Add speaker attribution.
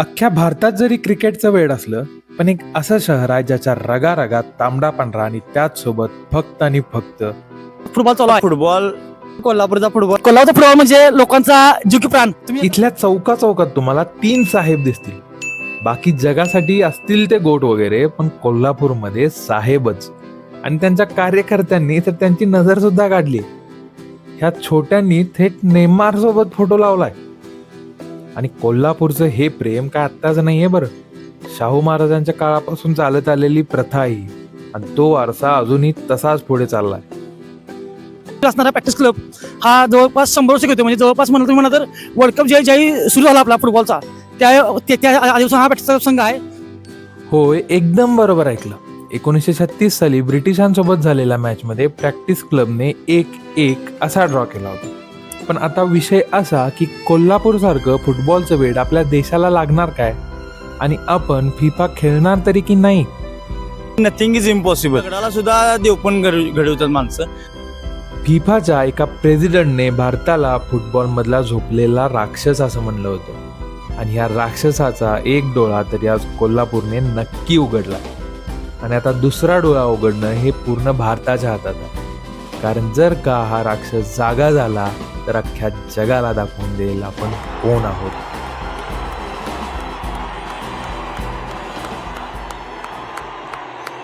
Speaker 1: अख्ख्या भारतात जरी क्रिकेटचं वेड असलं, पण एक असं शहर आहे ज्याच्या रगारगात तांबडा पांढरा आणि त्याच सोबत फक्त आणि फक्त
Speaker 2: फुटबॉल चालू आहे. फुटबॉल कोल्हापूरचा फुटबॉल म्हणजे लोकांचा जीव की प्राण. तुम्ही
Speaker 1: इथल्या चौका चौकात तुम्हाला 3 साहेब दिसतील. बाकी जगासाठी असतील ते गोट वगैरे, पण कोल्हापूरमध्ये साहेबच. आणि त्यांच्या कार्यकर्त्यांनी तर त्यांची नजर सुद्धा काढली. ह्या छोट्यांनी थेट नेमार सोबत फोटो लावलाय. आणि कोल्हापूरचं हे प्रेम काय आत्ताच नाहीये बरं. शाहू महाराजांच्या काळापासून चालत आलेली प्रथा आहे आणि तो वारसा अजूनही तसाच पुढे चाललाय.
Speaker 2: असणारा प्रॅक्टिस क्लब हा जवळपास 100 वर्ष घेतो. म्हणजे जवळपास म्हणा तुम्ही म्हणा तर वर्ल्ड कप ज्याही सुरू झाला आपला फुटबॉलचा त्या दिवसात हा प्रॅक्टिस क्लब संघ आहे.
Speaker 1: होय, एकदम बरोबर ऐकलं. 1936 साली ब्रिटिशांसोबत झालेल्या मॅचमध्ये प्रॅक्टिस क्लबने 1-1 असा ड्रॉ केला होता. पण आता विषय असा की कोल्हापूर सारखं फुटबॉलचं वेड आपल्या देशाला लागणार काय, आणि आपण फिफा खेळणार तरी की नाही.
Speaker 3: Nothing is impossible. दगडाला सुद्धा देवपण घडवतात माणसं.
Speaker 1: फिफाच्या एका प्रेसिडेंटने भारताला फुटबॉल मधला झोपलेला राक्षस असं म्हणलं होतं. आणि ह्या राक्षसाचा एक डोळा तरी आज कोल्हापूरने नक्की उघडला. आणि आता दुसरा डोळा उघडणं हे पूर्ण भारताच्या हातात आहे. कारण जर का हा राक्षस जागा झाला तर अख्ख्या जगाला दाखवून देईल आपण कोण आहोत.